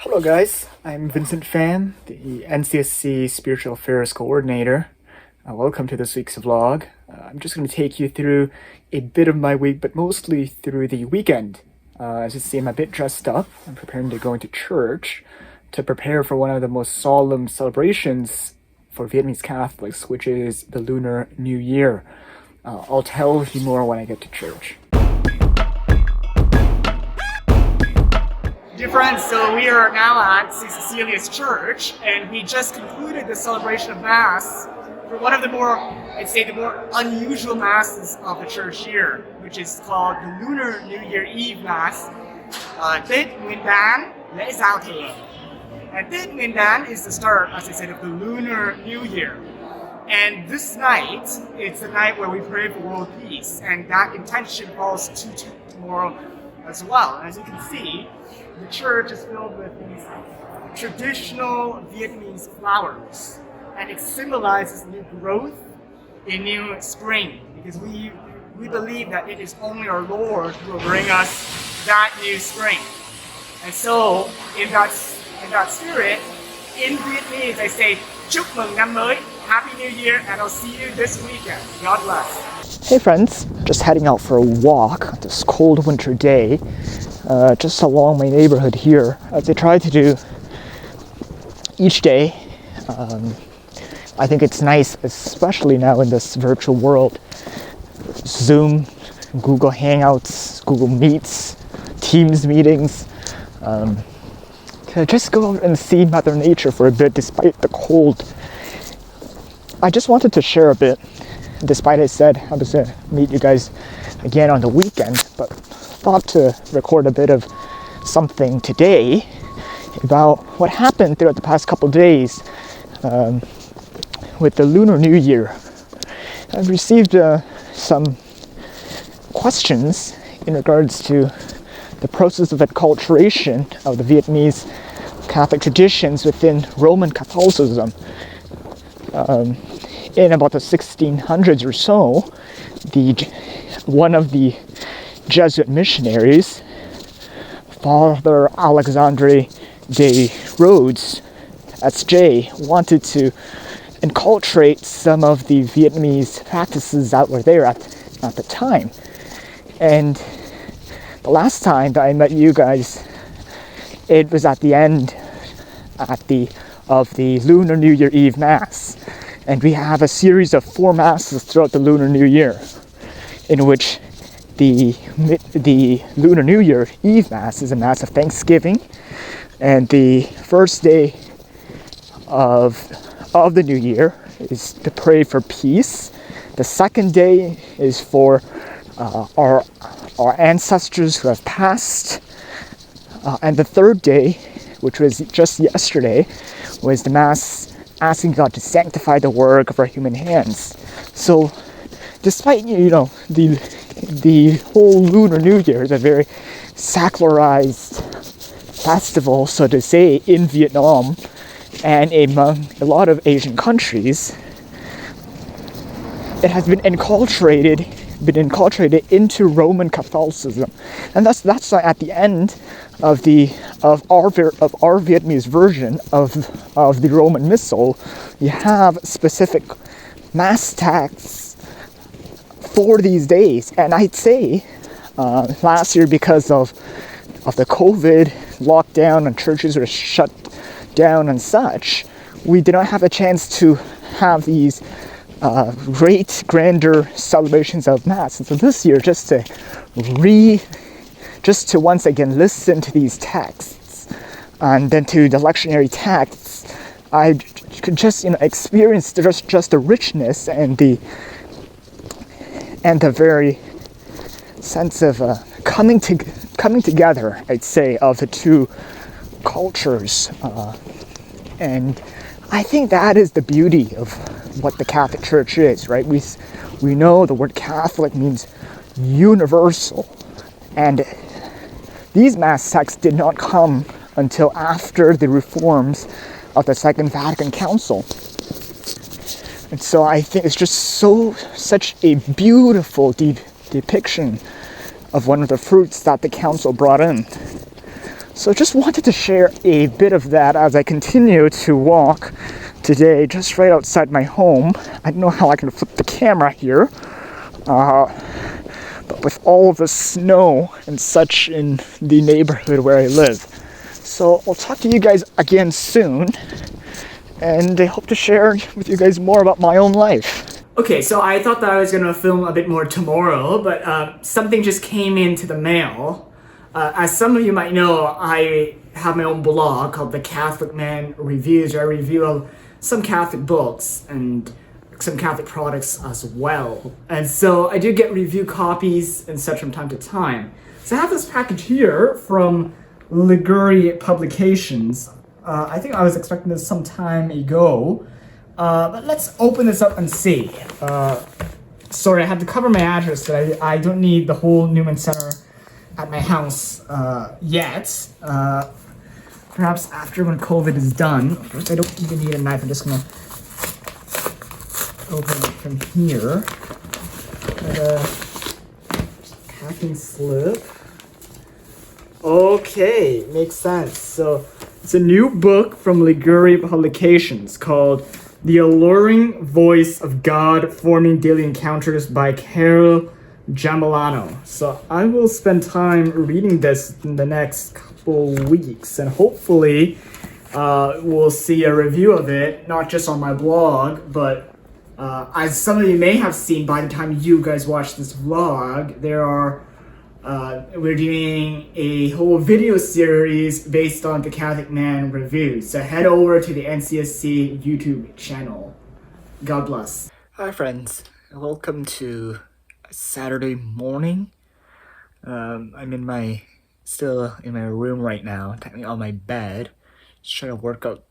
Hello guys, I'm Vincent Fan, the NCSC Spiritual Affairs Coordinator. Welcome to this week's vlog. I'm just going to take you through a bit of my week, but mostly through the weekend. As you see, I'm a bit dressed up. I'm preparing to go into church to prepare for one of the most solemn celebrations for Vietnamese Catholics, which is the Lunar New Year. I'll tell you more when I get to church. Dear friends, so we are now at St. Cecilia's Church, and we just concluded the celebration of Mass for one of the more, I'd say, the more unusual Masses of the church year, which is called the Lunar New Year Eve Mass, Tết Nguyên Đán Lễ Giao Thừa. And Tết Nguyên Đán is the start, as I said, of the Lunar New Year. And this night, it's the night where we pray for world peace, and that intention falls to tomorrow as well. And as you can see, the church is filled with these traditional Vietnamese flowers, and it symbolizes new growth, a new spring, because we believe that it is only our Lord who will bring us that new spring. And so, in that spirit, in Vietnamese, I say, Chúc mừng năm mới, Happy New Year, and I'll see you this weekend. God bless. Hey friends, just heading out for a walk on this cold winter day, just along my neighborhood here, as I try to do each day. I think it's nice, especially now in this virtual world, Zoom, Google Hangouts, Google Meets, Teams meetings, just go out and see Mother Nature for a bit despite the cold. I just wanted to share a bit, despite I said I was going to meet you guys again on the weekend, but thought to record a bit of something today about what happened throughout the past couple of days with the Lunar New Year. I've received some questions in regards to the process of acculturation of the Vietnamese Catholic traditions within Roman Catholicism. In about the 1600s or so, one of the Jesuit missionaries, Father Alexandre de Rhodes, S.J., wanted to enculturate some of the Vietnamese practices that were there at the time. And the last time that I met you guys, it was at the end of the Lunar New Year Eve Mass. And we have a series of 4 Masses throughout the Lunar New Year, in which the Lunar New Year Eve Mass is a Mass of Thanksgiving, and the first day of the New Year is to pray for peace. The second day is for our ancestors who have passed, and the third day, which was just yesterday, was the Mass asking God to sanctify the work of our human hands. So, despite the whole Lunar New Year is a very secularized festival, so to say, in Vietnam and among a lot of Asian countries, it has been enculturated into Roman Catholicism, and that's at the end of our Vietnamese version of the Roman Missal. You have specific mass texts for these days, and I'd say last year, because of the COVID lockdown and churches were shut down and such, we did not have a chance to have these great, grander celebrations of Mass. And so this year, just to once again listen to these texts, and then to the lectionary texts, I could just experience just the richness and the very sense of coming together, I'd say, of the two cultures, and I think that is the beauty of what the Catholic Church is, right? We know the word Catholic means universal, and these Mass texts did not come until after the reforms of the Second Vatican Council. And so I think it's just such a beautiful depiction of one of the fruits that the council brought in. So just wanted to share a bit of that as I continue to walk today just right outside my home. I don't know how I can flip the camera here, but with all of the snow and such in the neighborhood where I live. So I'll talk to you guys again soon, and I hope to share with you guys more about my own life. Okay, so I thought that I was gonna film a bit more tomorrow, but something just came into the mail. As some of you might know, I have my own blog called The Catholic Man Reviews, where I review some Catholic books and some Catholic products as well. And so I do get review copies and such from time to time. So I have this package here from Lunar Publications. I think I was expecting this some time ago. But let's open this up and see. Sorry, I had to cover my address, so I don't need the whole Newman Center at my house yet. Perhaps after when COVID is done. Of course, I don't even need a knife. I'm just gonna open it from here. Got a packing slip. Okay, makes sense. So it's a new book from Lunar Publications called The Alluring Voice of God Forming Daily Encounters by Carol Jamilano. So I will spend time reading this in the next couple weeks, and hopefully we'll see a review of it, not just on my blog, but as some of you may have seen by the time you guys watch this vlog, we're doing a whole video series based on the Catholic Man reviews. So head over to the NCSC YouTube channel. God bless. Hi friends, welcome to Saturday morning. I'm still in my room right now, technically on my bed, just trying to work out,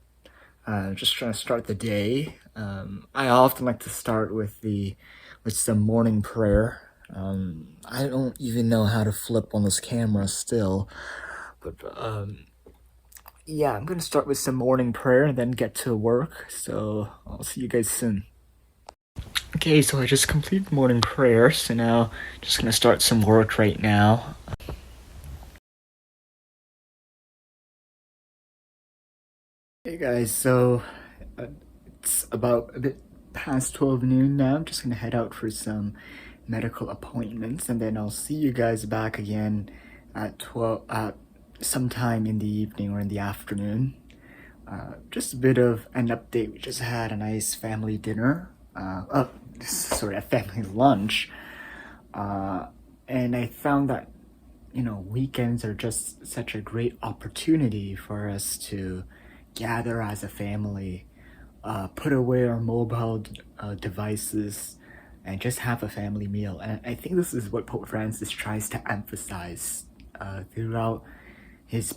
just trying to start the day. I often like to start with some morning prayer. I don't even know how to flip on this camera still, but yeah, I'm gonna start with some morning prayer and then get to work, so I'll see you guys soon. Okay, so I just completed morning prayer, so now just gonna start some work right now. Hey guys, so it's about a bit past 12 noon now. I'm just gonna head out for some medical appointments, and then I'll see you guys back again at sometime in the evening or in the afternoon. Just a bit of an update. We just had a nice family dinner. A family lunch. And I found that, weekends are just such a great opportunity for us to gather as a family, put away our mobile devices, and just have a family meal. And I think this is what Pope Francis tries to emphasize throughout his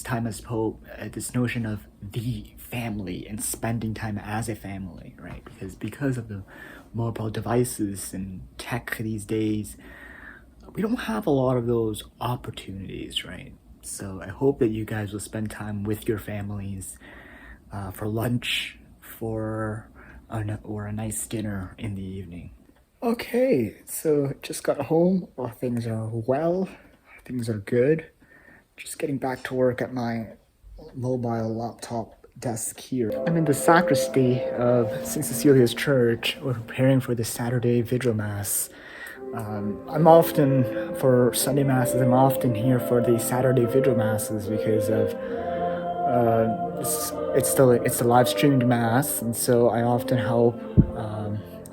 time as Pope, this notion of the family and spending time as a family, right? Because of the mobile devices and tech these days, we don't have a lot of those opportunities, right? So I hope that you guys will spend time with your families for lunch, or a nice dinner in the evening. Okay, so just got home. All things are well. Things are good. Just getting back to work at my mobile laptop desk here. I'm in the sacristy of St. Cecilia's Church. We're preparing for the Saturday Vigil Mass. For Sunday Masses, I'm often here for the Saturday Vigil Masses because of it's the live streamed Mass, and so I often help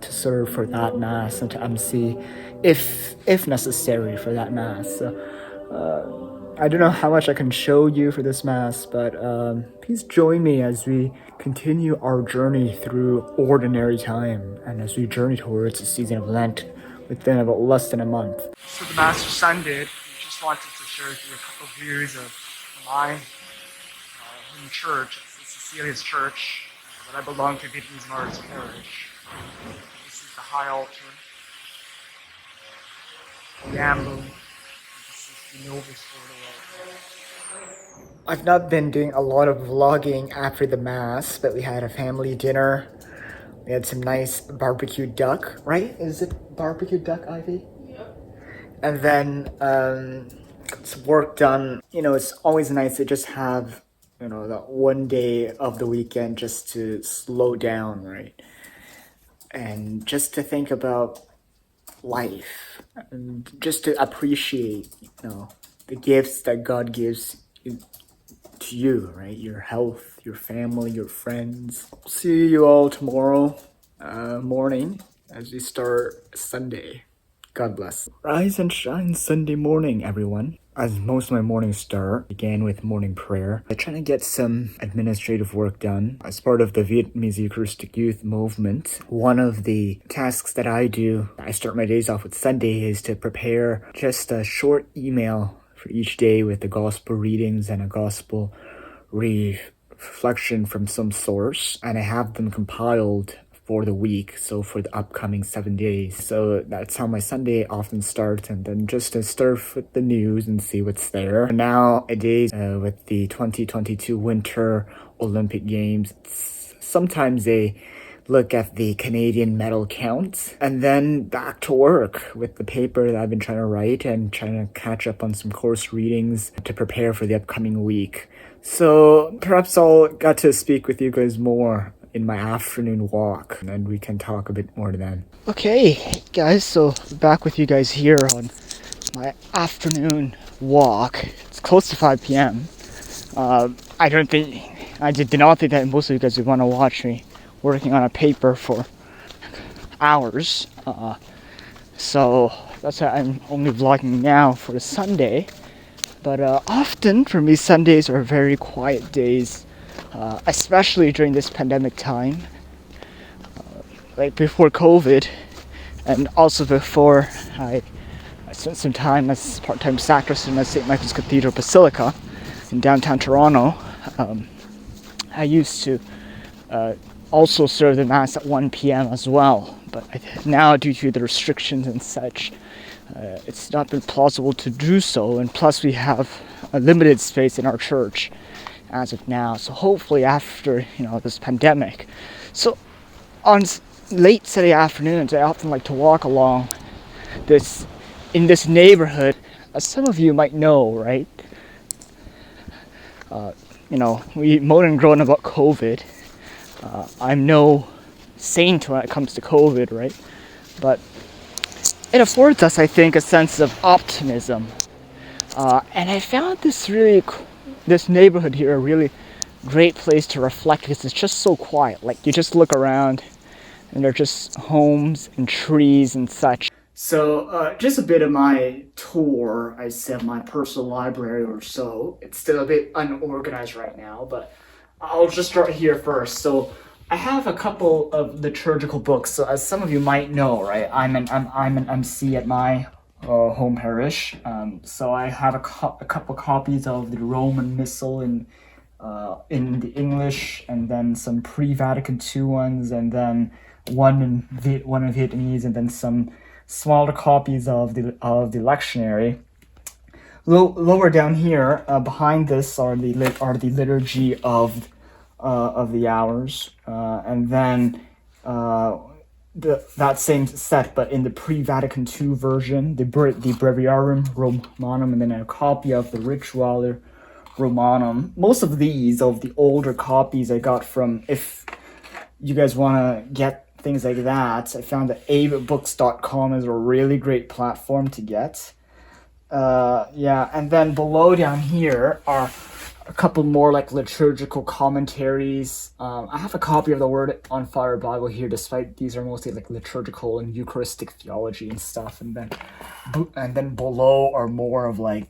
to serve for that Mass and to MC if necessary for that Mass. So I don't know how much I can show you for this Mass, but please join me as we continue our journey through ordinary time and as we journey towards the season of Lent within about less than a month. So the Mass just ended. We just wanted to share with you a couple of views of my home church, St. Cecilia's Church, that I belong to, Vietnamese Martyrs Parish. This is the high altar, the ambo. This is the noble sort of I've not been doing a lot of vlogging after the Mass, but we had a family dinner. We had some nice barbecue duck, right? Is it barbecue duck, Ivy? Yep. And then gets work done. It's always nice to just have, that one day of the weekend just to slow down, right? And just to think about life and just to appreciate, the gifts that God gives to you, right? Your health, your family, your friends. See you all tomorrow morning as we start Sunday. God bless. Rise and shine Sunday morning, everyone. As most of my mornings start, began with morning prayer. I try to get some administrative work done. As part of the Vietnamese Eucharistic Youth Movement, one of the tasks that I do, I start my days off with Sunday, is to prepare just a short email for each day with the gospel readings and a gospel reflection from some source. And I have them compiled for the week, so for the upcoming 7 days. So that's how my Sunday often starts, and then just to surf with the news and see what's there. Nowadays, with the 2022 Winter Olympic Games, sometimes they look at the Canadian medal count, and then back to work with the paper that I've been trying to write and trying to catch up on some course readings to prepare for the upcoming week. So perhaps I'll get to speak with you guys more in my afternoon walk, and then we can talk a bit more then. Okay, guys, so back with you guys here on my afternoon walk. It's close to 5 p.m. I did not think that most of you guys would want to watch me working on a paper for hours. So that's why I'm only vlogging now for the Sunday. But often for me, Sundays are very quiet days. Especially during this pandemic time, like before COVID, and also before I spent some time as part-time sacristan at St. Michael's Cathedral Basilica in downtown Toronto. I used to also serve the Mass at 1 p.m. as well, but now due to the restrictions and such, it's not been plausible to do so, and plus we have a limited space in our church as of now. So hopefully after this pandemic, so on late Saturday afternoons, I often like to walk along in this neighborhood. As some of you might know, right? We moan and groan about COVID. I'm no saint when it comes to COVID, right? But it affords us, I think, a sense of optimism. And I found this neighborhood here a really great place to reflect, because it's just so quiet. Like, you just look around and they're just homes and trees and such. So just a bit of my tour, I said, my personal library or so. It's still a bit unorganized right now, but I'll just start here first. So I have a couple of liturgical books. So as some of you might know, right, I'm an MC at my home parish. So I have a couple copies of the Roman Missal in the English, and then some pre-Vatican II ones, and then one in Vietnamese, and then some smaller copies of the lectionary. Lower down here, behind this are the liturgy of the hours, and then that same set, but in the pre-Vatican II version, the Breviarium Romanum, and then a copy of the Rituale Romanum. Most of the older copies I got from, if you guys want to get things like that, I found that avebooks.com is a really great platform to get. And then below down here are a couple more like liturgical commentaries. I have a copy of the Word on Fire Bible here, despite these are mostly like liturgical and Eucharistic theology and stuff. And then below are more of like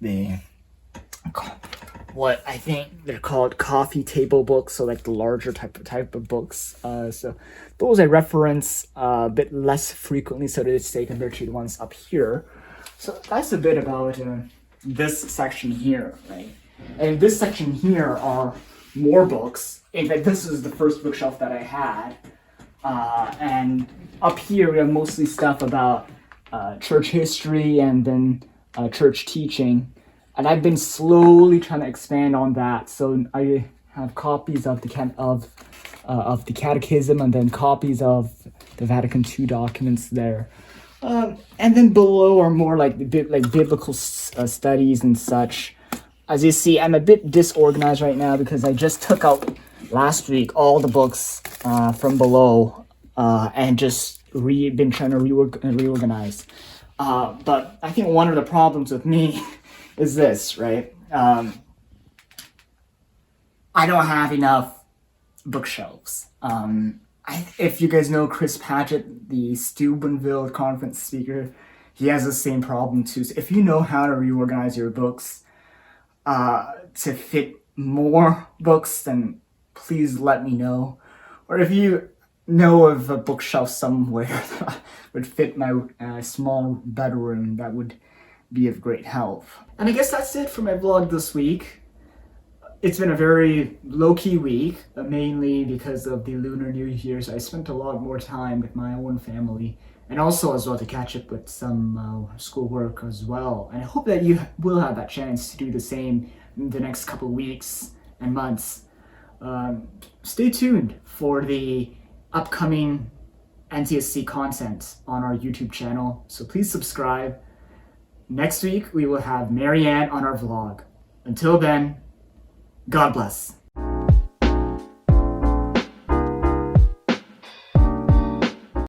what I think they're called coffee table books, so like the larger type of books. So those I reference a bit less frequently, so to say, compared to the ones up here. So that's a bit about this section here, right? And this section here are more books. In fact, this is the first bookshelf that I had. And up here we have mostly stuff about church history and then church teaching. And I've been slowly trying to expand on that. So I have copies of the Catechism, and then copies of the Vatican II documents there. And then below are more like biblical studies and such. As you see, I'm a bit disorganized right now because I just took out last week all the books from below and just been trying to reorganize. But I think one of the problems with me is this, right? I don't have enough bookshelves. If you guys know Chris Patchett, the Steubenville conference speaker, he has the same problem too. So if you know how to reorganize your books to fit more books, then please let me know. Or if you know of a bookshelf somewhere that would fit my small bedroom, that would be of great help. And I guess that's it for my vlog this week. It's been a very low-key week, mainly because of the Lunar New Year, so I spent a lot more time with my own family, and also as well to catch up with some schoolwork as well. And I hope that you will have that chance to do the same in the next couple weeks and months. Stay tuned for the upcoming NTSC content on our YouTube channel, so please subscribe. Next week, we will have Marianne on our vlog. Until then, God bless.